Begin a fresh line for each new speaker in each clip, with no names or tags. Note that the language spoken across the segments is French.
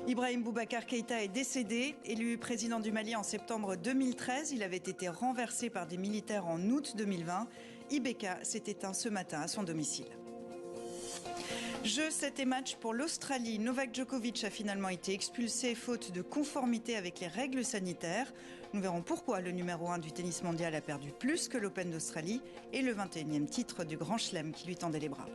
Ibrahim Boubacar Keïta est décédé. Élu président du Mali en septembre 2013, il avait été renversé par des militaires en août 2020. IBK s'est éteint ce matin à son domicile. Jeu 7 et match pour l'Australie. Novak Djokovic a finalement été expulsé faute de conformité avec les règles sanitaires. Nous verrons pourquoi le numéro 1 du tennis mondial a perdu plus que l'Open d'Australie et le 21e titre du Grand Chelem qui lui tendait les bras.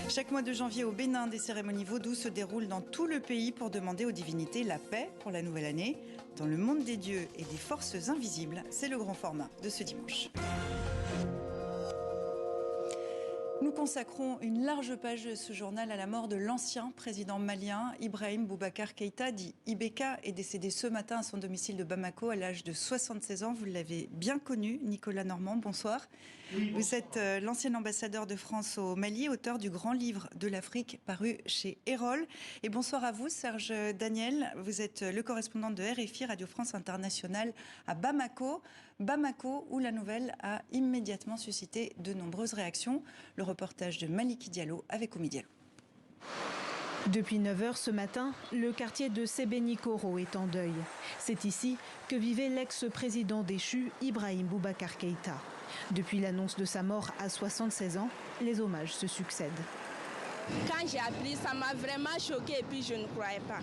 Chaque mois de janvier au Bénin, des cérémonies vaudou se déroulent dans tout le pays pour demander aux divinités la paix pour la nouvelle année. Dans le monde des dieux et des forces invisibles, c'est le grand format de ce dimanche. Nous consacrons une large page de ce journal à la mort de l'ancien président malien Ibrahim Boubacar Keïta, dit IBK, est décédé ce matin à son domicile de Bamako à l'âge de 76 ans. Vous l'avez bien connu, Nicolas Normand, bonsoir. Oui, bonsoir. Vous êtes l'ancien ambassadeur de France au Mali, auteur du grand livre de l'Afrique paru chez Erol. Et bonsoir à vous, Serge Daniel. Vous êtes le correspondant de RFI, Radio France Internationale, à Bamako. Bamako, où la nouvelle a immédiatement suscité de nombreuses réactions. Le reportage de Maliki Diallo avec Oumi Diallo.
Depuis 9h ce matin, le quartier de Sébéni-Koro est en deuil. C'est ici que vivait l'ex-président déchu Ibrahim Boubacar Keïta. Depuis l'annonce de sa mort à 76 ans, les hommages se succèdent.
Quand j'ai appris, ça m'a vraiment choqué et puis je ne croyais pas.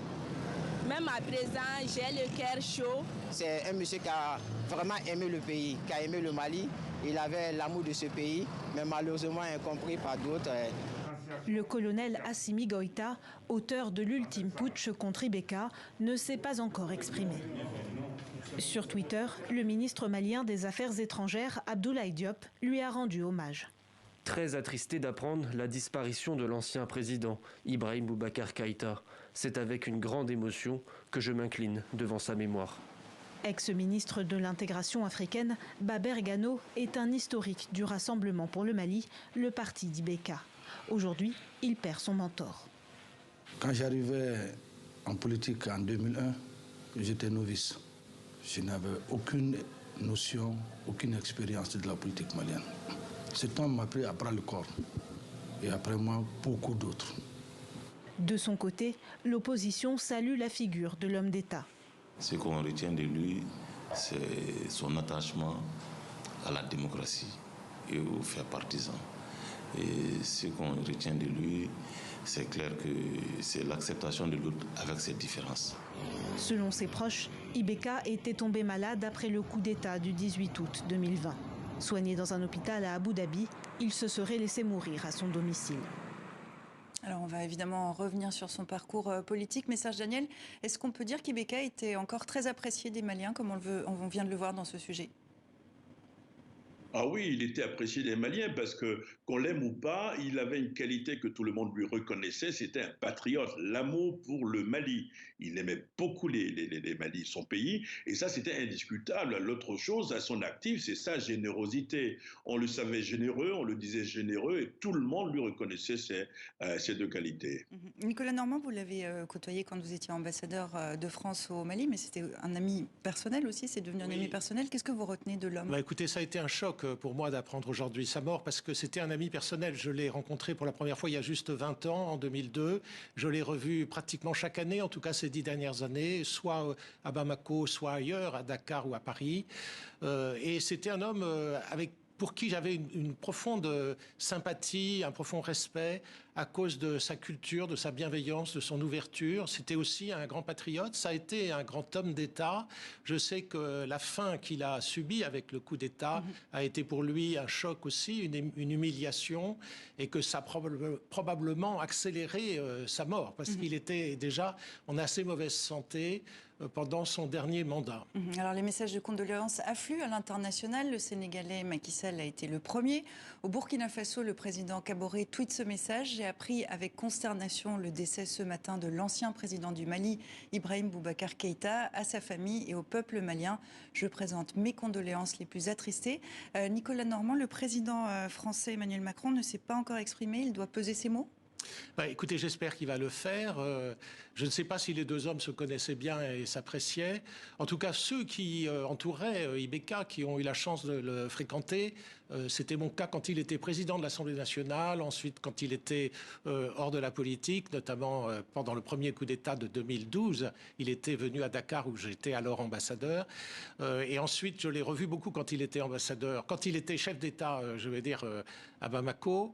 Même à présent, j'ai le cœur chaud.
C'est un monsieur qui a vraiment aimé le pays, qui a aimé le Mali. Il avait l'amour de ce pays, mais malheureusement incompris par d'autres.
Le colonel Assimi Goïta, auteur de l'ultime putsch contre IBK, ne s'est pas encore exprimé. Sur Twitter, le ministre malien des Affaires étrangères, Abdoulaye Diop, lui a rendu hommage.
Très attristé d'apprendre la disparition de l'ancien président, Ibrahim Boubacar Keïta. C'est avec une grande émotion que je m'incline devant sa mémoire.
Ex-ministre de l'intégration africaine, Baber Gano est un historique du Rassemblement pour le Mali, le parti d'IBK. Aujourd'hui, il perd son mentor.
Quand j'arrivais en politique en 2001, j'étais novice. Je n'avais aucune notion, aucune expérience de la politique malienne. Cet homme m'a pris à bras le corps. Et après moi, beaucoup d'autres.
De son côté, l'opposition salue la figure de l'homme d'État.
Ce qu'on retient de lui, c'est son attachement à la démocratie et aux faits partisans. Et ce qu'on retient de lui, c'est clair que c'est l'acceptation de l'autre avec ses différences.
Selon ses proches, IBK était tombé malade après le coup d'État du 18 août 2020. Soigné dans un hôpital à Abu Dhabi, il se serait laissé mourir à son domicile.
Alors on va évidemment revenir sur son parcours politique, mais Serge Daniel, est-ce qu'on peut dire qu'IBK était encore très apprécié des Maliens, comme on vient de le voir dans ce sujet ?
Ah oui, il était apprécié des Maliens parce que, qu'on l'aime ou pas, il avait une qualité que tout le monde lui reconnaissait, c'était un patriote, l'amour pour le Mali. Il aimait beaucoup les Mali, son pays, et ça c'était indiscutable. L'autre chose à son actif, c'est sa générosité. On le savait généreux, on le disait généreux, et tout le monde lui reconnaissait ces deux qualités.
Nicolas Normand, vous l'avez côtoyé quand vous étiez ambassadeur de France au Mali, mais c'était un ami personnel aussi, c'est devenu un ami personnel. Qu'est-ce que vous retenez de l'homme ?
Écoutez, ça a été un choc pour moi d'apprendre aujourd'hui sa mort parce que c'était un ami personnel. Je l'ai rencontré pour la première fois il y a juste 20 ans, en 2002. Je l'ai revu pratiquement chaque année, en tout cas ces 10 dernières années, soit à Bamako, soit ailleurs, à Dakar ou à Paris. Et c'était un homme pour qui j'avais une profonde sympathie, un profond respect à cause de sa culture, de sa bienveillance, de son ouverture. C'était aussi un grand patriote, ça a été un grand homme d'État. Je sais que la fin qu'il a subie avec le coup d'État a été pour lui un choc aussi, une humiliation, et que ça a probablement accéléré sa mort, parce qu'il était déjà en assez mauvaise santé pendant son dernier mandat.
Alors les messages de condoléances affluent à l'international. Le Sénégalais Macky Sall a été le premier. Au Burkina Faso, le président Kaboré tweet ce message. J'ai appris avec consternation le décès ce matin de l'ancien président du Mali, Ibrahim Boubacar Keïta. À sa famille et au peuple malien, je présente mes condoléances les plus attristées. Nicolas Normand, le président français Emmanuel Macron ne s'est pas encore exprimé. Il doit peser ses mots ?
Écoutez, j'espère qu'il va le faire. Je ne sais pas si les deux hommes se connaissaient bien et s'appréciaient. En tout cas, ceux qui entouraient IBK, qui ont eu la chance de le fréquenter, C'était mon cas quand il était président de l'Assemblée nationale, ensuite quand il était hors de la politique, notamment pendant le premier coup d'État de 2012. Il était venu à Dakar où j'étais alors ambassadeur. Et ensuite, je l'ai revu beaucoup quand il était ambassadeur, quand il était chef d'État, je vais dire, à Bamako.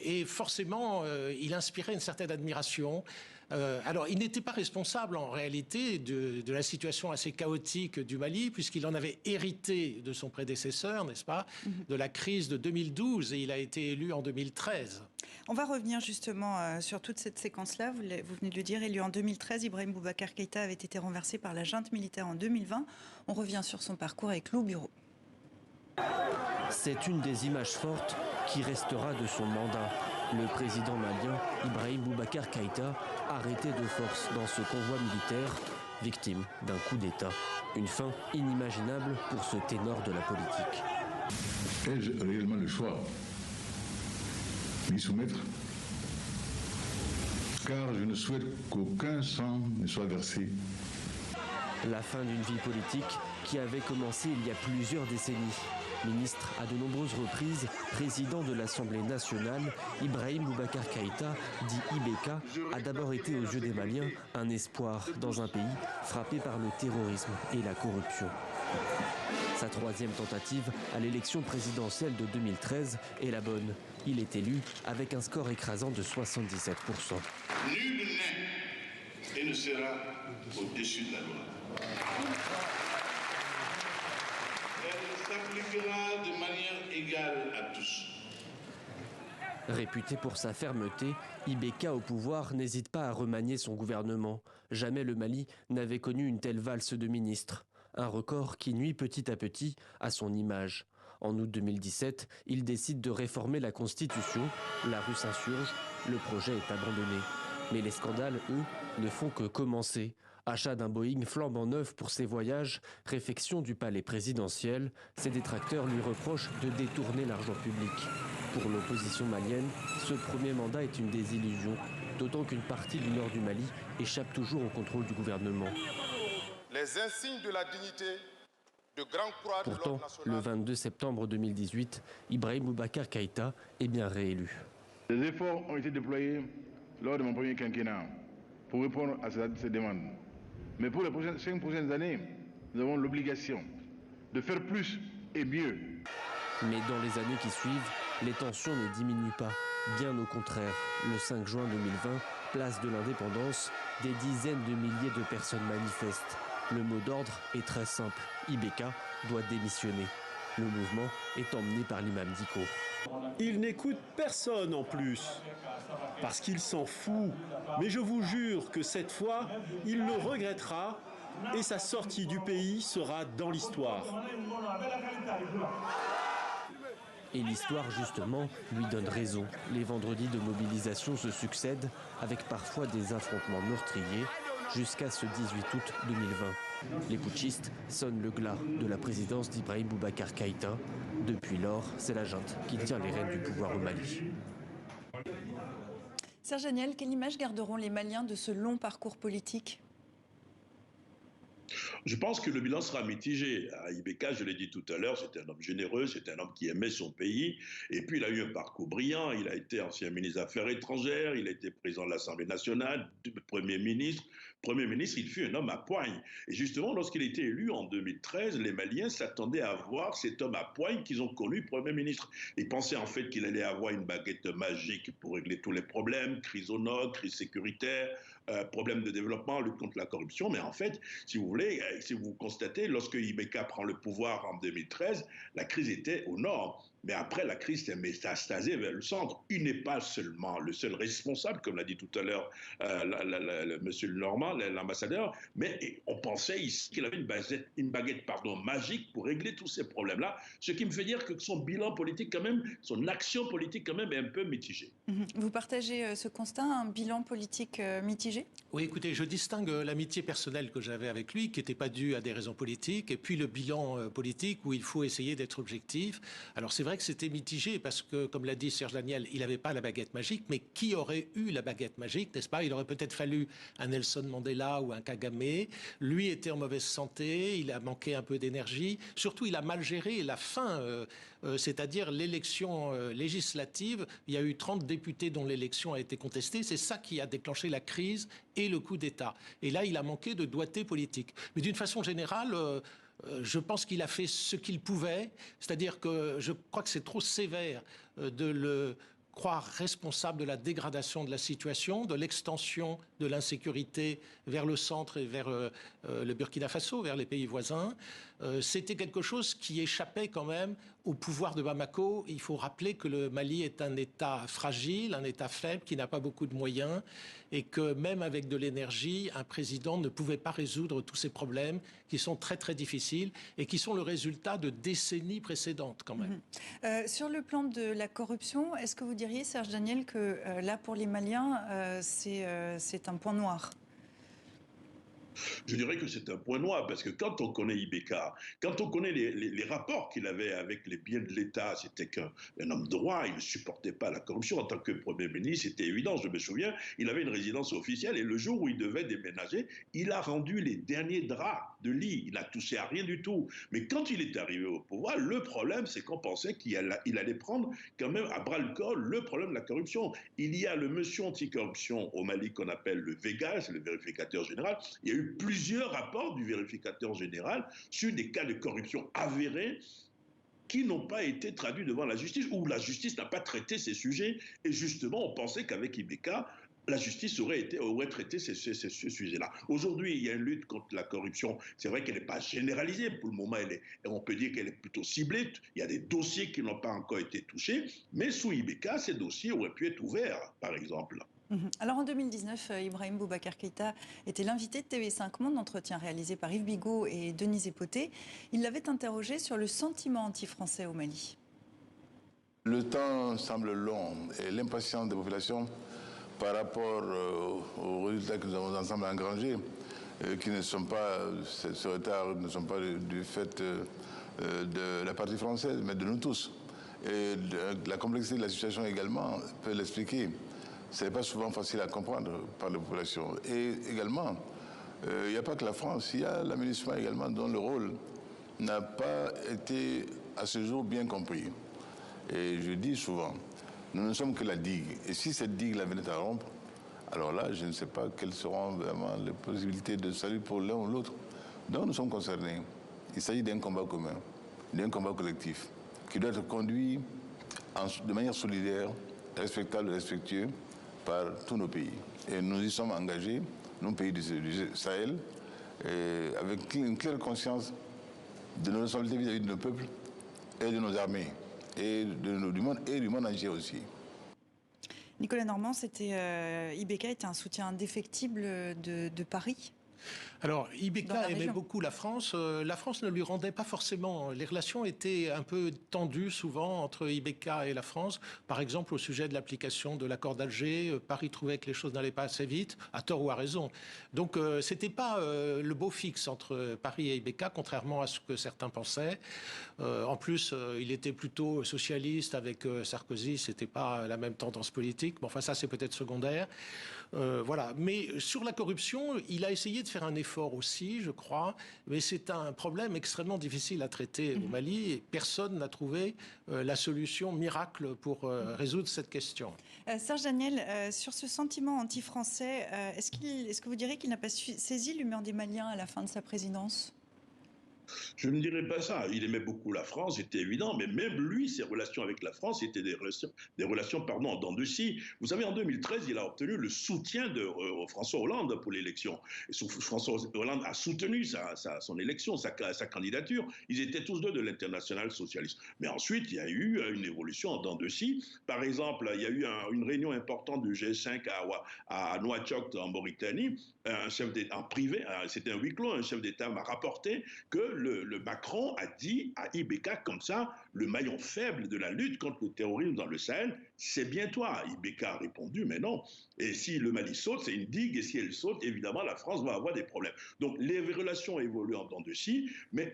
Et forcément, il inspirait une certaine admiration. Alors, il n'était pas responsable en réalité de la situation assez chaotique du Mali, puisqu'il en avait hérité de son prédécesseur, n'est-ce pas, de la crise de 2012, et il a été élu en 2013.
On va revenir justement sur toute cette séquence-là. Vous venez de le dire, élu en 2013, Ibrahim Boubacar Keïta avait été renversé par la junte militaire en 2020. On revient sur son parcours avec Lou Bureau.
C'est une des images fortes qui restera de son mandat. Le président malien, Ibrahim Boubacar Keïta, arrêté de force dans ce convoi militaire, victime d'un coup d'État. Une fin inimaginable pour ce ténor de la politique.
Ai-je réellement le choix d'y soumettre? Car je ne souhaite qu'aucun sang ne soit versé.
La fin d'une vie politique qui avait commencé il y a plusieurs décennies. Ministre à de nombreuses reprises, président de l'Assemblée nationale, Ibrahim Boubacar Keïta, dit Ibeka, a d'abord été aux yeux des Maliens un espoir dans un pays frappé par le terrorisme et la corruption. Sa troisième tentative à l'élection présidentielle de 2013 est la bonne. Il est élu avec un score écrasant de 77%.
Nul n'est et ne sera au-dessus de la loi. Elle s'appliquera de manière égale à tous.
Réputé pour sa fermeté, Ibeka au pouvoir n'hésite pas à remanier son gouvernement. Jamais le Mali n'avait connu une telle valse de ministres. Un record qui nuit petit à petit à son image. En août 2017, il décide de réformer la Constitution. La rue s'insurge, le projet est abandonné. Mais les scandales, eux, ne font que commencer. Achat d'un Boeing flambant neuf pour ses voyages, réfection du palais présidentiel, ses détracteurs lui reprochent de détourner l'argent public. Pour l'opposition malienne, ce premier mandat est une désillusion, d'autant qu'une partie du nord du Mali échappe toujours au contrôle du gouvernement.
Les insignes de la dignité de Grande Croix de
Pourtant,
l'Ordre national.
le 22 septembre 2018, Ibrahim Boubacar Keïta est bien réélu.
Des efforts ont été déployés lors de mon premier quinquennat pour répondre à ces demandes. Mais pour les 5 prochaines années, nous avons l'obligation de faire plus et mieux.
Mais dans les années qui suivent, les tensions ne diminuent pas. Bien au contraire, le 5 juin 2020, place de l'Indépendance, des dizaines de milliers de personnes manifestent. Le mot d'ordre est très simple. Ibeka doit démissionner. Le mouvement est emmené par l'imam Diko.
Il n'écoute personne en plus, parce qu'il s'en fout. Mais je vous jure que cette fois, il le regrettera et sa sortie du pays sera dans l'histoire.
Et l'histoire, justement, lui donne raison. Les vendredis de mobilisation se succèdent, avec parfois des affrontements meurtriers, jusqu'à ce 18 août 2020. Les putschistes sonnent le glas de la présidence d'Ibrahim Boubacar Keïta. Depuis lors, c'est la junte qui tient les rênes du pouvoir au Mali.
Serge Daniel, quelle image garderont les Maliens de ce long parcours politique ?
Je pense que le bilan sera mitigé. Ibeka, je l'ai dit tout à l'heure, c'était un homme généreux, c'était un homme qui aimait son pays. Et puis, il a eu un parcours brillant. Il a été ancien ministre des Affaires étrangères, il a été président de l'Assemblée nationale, Premier ministre. Premier ministre, il fut un homme à poigne. Et justement, lorsqu'il a été élu en 2013, les Maliens s'attendaient à voir cet homme à poigne qu'ils ont connu Premier ministre. Ils pensaient en fait qu'il allait avoir une baguette magique pour régler tous les problèmes, crise au nord, crise sécuritaire, problèmes de développement, lutte contre la corruption. Mais en fait, si vous voulez, si vous constatez, lorsque Ibeka prend le pouvoir en 2013, la crise était au nord. Mais après, la crise s'est métastasée vers le centre. Il n'est pas seulement le seul responsable, comme l'a dit tout à l'heure monsieur Normand, l'ambassadeur, mais on pensait ici qu'il avait une baguette magique pour régler tous ces problèmes-là. Ce qui me fait dire que son bilan politique quand même, son action politique quand même est un peu mitigée.
Vous partagez ce constat, un bilan politique mitigé ?
Oui, écoutez, je distingue l'amitié personnelle que j'avais avec lui, qui n'était pas due à des raisons politiques, et puis le bilan politique où il faut essayer d'être objectif. Alors c'est vrai que c'était mitigé parce que, comme l'a dit Serge Daniel, il n'avait pas la baguette magique, mais qui aurait eu la baguette magique, n'est-ce pas? Il aurait peut-être fallu un Nelson Mandela ou un Kagame. Lui était en mauvaise santé, il a manqué un peu d'énergie. Surtout, il a mal géré la fin, c'est-à-dire l'élection législative. Il y a eu 30 députés dont l'élection a été contestée. C'est ça qui a déclenché la crise et le coup d'État. Et là, il a manqué de doigté politique. Mais d'une façon générale, je pense qu'il a fait ce qu'il pouvait. C'est-à-dire que je crois que c'est trop sévère de le croire responsable de la dégradation de la situation, de l'extension de l'insécurité vers le centre et vers le Burkina Faso, vers les pays voisins. C'était quelque chose qui échappait quand même au pouvoir de Bamako. Il faut rappeler que le Mali est un État fragile, un État faible, qui n'a pas beaucoup de moyens, et que même avec de l'énergie, un président ne pouvait pas résoudre tous ces problèmes qui sont très très difficiles et qui sont le résultat de décennies précédentes quand même.
Sur le plan de la corruption, est-ce que vous diriez, Serge Daniel, que là pour les Maliens, c'est un point noir ?
Je dirais que c'est un point noir, parce que quand on connaît Ibeka, quand on connaît les rapports qu'il avait avec les biens de l'État, c'était qu'un homme droit, il ne supportait pas la corruption. En tant que Premier ministre, c'était évident, je me souviens, il avait une résidence officielle, et le jour où il devait déménager, il a rendu les derniers draps de lit, il n'a touché à rien du tout. Mais quand il est arrivé au pouvoir, le problème, c'est qu'on pensait qu'il allait prendre quand même à bras-le-corps le problème de la corruption. Il y a le monsieur anticorruption au Mali qu'on appelle le VEGA, c'est le vérificateur général. Il y a eu plusieurs rapports du vérificateur général sur des cas de corruption avérés qui n'ont pas été traduits devant la justice, ou la justice n'a pas traité ces sujets. Et justement, on pensait qu'avec Ibeka, la justice aurait traité ces sujets-là. Aujourd'hui, il y a une lutte contre la corruption. C'est vrai qu'elle n'est pas généralisée. Pour le moment, on peut dire qu'elle est plutôt ciblée. Il y a des dossiers qui n'ont pas encore été touchés. Mais sous Ibeka, ces dossiers auraient pu être ouverts, par exemple.
Alors en 2019, Ibrahim Boubacar Keïta était l'invité de TV5 Monde, entretien réalisé par Yves Bigot et Denise Epoté. Il l'avait interrogé sur le sentiment anti-français au Mali.
Le temps semble long et l'impatience des populations par rapport aux résultats que nous avons ensemble engrangés, qui ne sont pas, ce retard ne sont pas du fait de la partie française, mais de nous tous. Et la complexité de la situation également peut l'expliquer. Ce n'est pas souvent facile à comprendre par les populations. Et également, il n'y a pas que la France, il y a l'aménagement également dont le rôle n'a pas été à ce jour bien compris. Et je dis souvent, nous ne sommes que la digue. Et si cette digue-là venait à rompre, alors là, je ne sais pas quelles seront vraiment les possibilités de salut pour l'un ou l'autre. Donc nous sommes concernés. Il s'agit d'un combat commun, d'un combat collectif, qui doit être conduit de manière solidaire, respectable et respectueux par tous nos pays. Et nous y sommes engagés, nos pays du Sahel, avec une claire conscience de nos responsabilités vis-à-vis de nos peuples et de nos armées, et du monde entier aussi.
Nicolas Normand, Ibeka était un soutien indéfectible de Paris ?
Alors, Ibeka aimait beaucoup la France. La France ne lui rendait pas forcément. Les relations étaient un peu tendues souvent entre Ibeka et la France. Par exemple, au sujet de l'application de l'accord d'Alger, Paris trouvait que les choses n'allaient pas assez vite, à tort ou à raison. Donc, c'était pas le beau fixe entre Paris et Ibeka, contrairement à ce que certains pensaient. En plus, il était plutôt socialiste avec Sarkozy. C'était pas la même tendance politique. Mais enfin, ça, c'est peut-être secondaire. Voilà. Mais sur la corruption, il a essayé de faire un effort aussi, je crois, mais c'est un problème extrêmement difficile à traiter au Mali et personne n'a trouvé la solution miracle pour résoudre cette question.
Serge Daniel, sur ce sentiment anti-français, est-ce que vous direz qu'il n'a pas saisi l'humeur des Maliens à la fin de sa présidence ?
Je ne dirais pas ça. Il aimait beaucoup la France, c'était évident, mais même lui, ses relations avec la France étaient des relations en dents de scie. Vous savez, en 2013, il a obtenu le soutien de François Hollande pour l'élection. François Hollande a soutenu son élection, sa candidature. Ils étaient tous deux de l'international socialiste. Mais ensuite, il y a eu une évolution en dents de scie. Par exemple, il y a eu une réunion importante du G5 à Nouakchott, en Mauritanie. Un chef d'État en privé, c'était un huis clos, un chef d'État m'a rapporté que le Macron a dit à Ibeka comme ça, le maillon faible de la lutte contre le terrorisme dans le Sahel, c'est bien toi. Ibeka a répondu, mais non. Et si le Mali saute, c'est une digue, et si elle saute, évidemment, la France va avoir des problèmes. Donc les relations évoluent en dents de scie, mais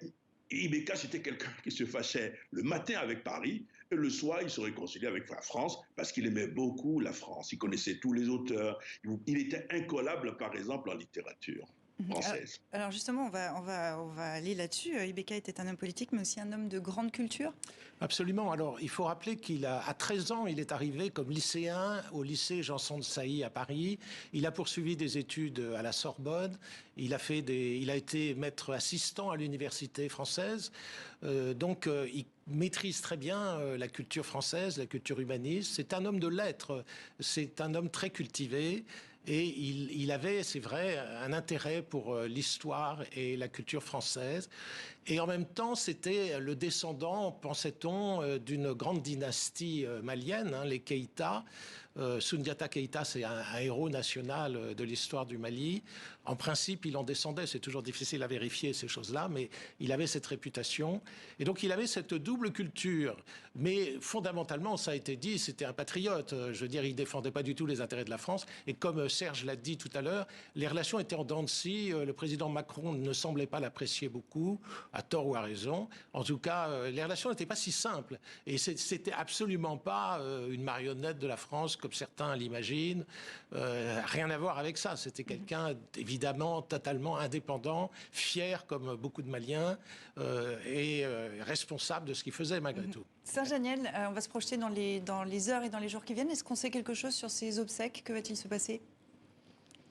Ibeka, c'était quelqu'un qui se fâchait le matin avec Paris et le soir, il se réconciliait avec la France parce qu'il aimait beaucoup la France. Il connaissait tous les auteurs. Il était incollable, par exemple, en littérature française.
Alors justement, on va aller là-dessus. Ibeka était un homme politique, mais aussi un homme de grande culture.
Absolument. Alors, il faut rappeler à 13 ans, il est arrivé comme lycéen au lycée Janson de Sailly à Paris. Il a poursuivi des études à la Sorbonne. Il a été maître assistant à l'université française. Il maîtrise très bien la culture française, la culture humaniste. C'est un homme de lettres. C'est un homme très cultivé. Et il avait, c'est vrai, un intérêt pour l'histoire et la culture française. Et en même temps, c'était le descendant, pensait-on, d'une grande dynastie malienne, les Keïta. Soundiata Keïta, c'est un héros national de l'histoire du Mali. En principe, il en descendait. C'est toujours difficile à vérifier ces choses-là, mais il avait cette réputation. Et donc, il avait cette double culture. Mais fondamentalement, ça a été dit, c'était un patriote. Je veux dire, il défendait pas du tout les intérêts de la France. Et comme Serge l'a dit tout à l'heure, les relations étaient en dents de scie. Le président Macron ne semblait pas l'apprécier beaucoup, à tort ou à raison. En tout cas, les relations n'étaient pas si simples. Et c'était absolument pas une marionnette de la France, comme certains l'imaginent. Rien à voir avec ça. C'était quelqu'un, évidemment, totalement indépendant, fier, comme beaucoup de Maliens, et responsable de ce qu'il faisait, malgré tout.
Serge Daniel, on va se projeter dans les heures et dans les jours qui viennent. Est-ce qu'on sait quelque chose sur ces obsèques? Que va-t-il se passer?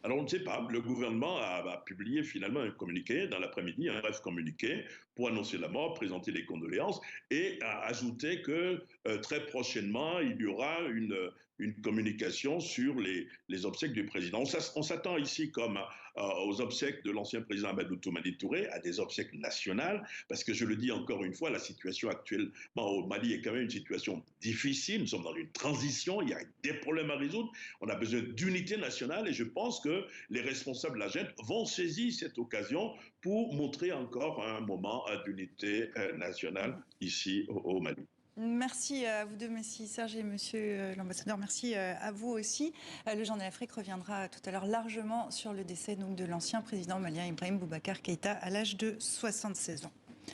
Alors, on ne sait pas. Le gouvernement a publié finalement un communiqué dans l'après-midi, un bref communiqué pour annoncer la mort, présenter les condoléances et a ajouté que très prochainement, il y aura une communication sur les obsèques du président. On s'attend ici comme aux obsèques de l'ancien président Amadou Toumani Touré, à des obsèques nationales, parce que je le dis encore une fois, la situation actuellement au Mali est quand même une situation difficile. Nous sommes dans une transition, il y a des problèmes à résoudre, on a besoin d'unité nationale et je pense que les responsables de la junte vont saisir cette occasion pour montrer encore un moment d'unité nationale ici au Mali.
Merci à vous deux, merci Serge et monsieur l'ambassadeur. Merci à vous aussi. Le Journal Afrique reviendra tout à l'heure largement sur le décès donc, de l'ancien président malien Ibrahim Boubacar Keïta à l'âge de 76 ans.